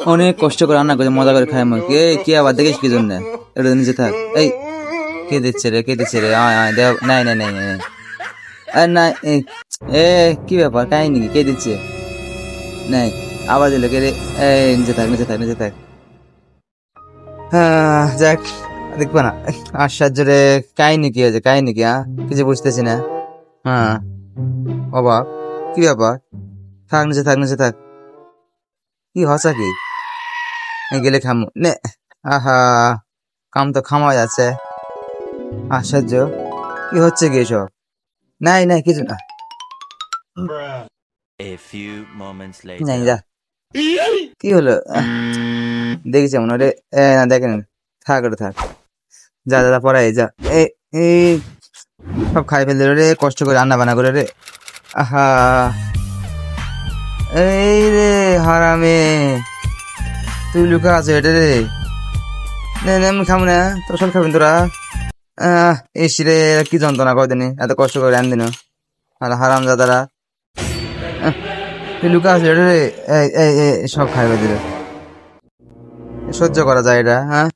অনেক কষ্ট করে রান্না করে মজা করে খাই আমার কে আবার দেখিস কি জন্য এটা নিচে থাক এই কে দিচ্ছে রে আয় আয় দেও নাই নাই নাই নাই আর না এ কি ব্যাপার কাহিনী কি কে দিচ্ছে নাই আবার দিল কে রে এই নিচে থাক যাক দেখবো না আশ্চর্য রে কাহিনী কি আছে কাহিনী কি কিছু বুঝতেছি না হ্যাঁ অবাক কি ব্যাপার নিচে থাক কি হসা কি গেলে খামু নে আহা কাম তো খামা যাচ্ছে আশ্চর্য কি হচ্ছে কি এসব নাই কিছু না A few moments নাই later. যা কি হলো দেখেছি মনে রে না দেখেন থাক যা পড়াই যা এই সব খাই ফেলতে রে কষ্ট করে রান্না বান্না করে রে আহা এই রে হারামে তুই লুকা আছে এটা রে আমি খাবো না তোর সব খাবেন তোরা এসি রে কি যন্ত্রণা কদিন এত কষ্ট করে রান দিন হারাম দাদারা তুই লুকা আছে এটা রে সব খাইবে দিলে সহ্য করা যায় এটা হ্যাঁ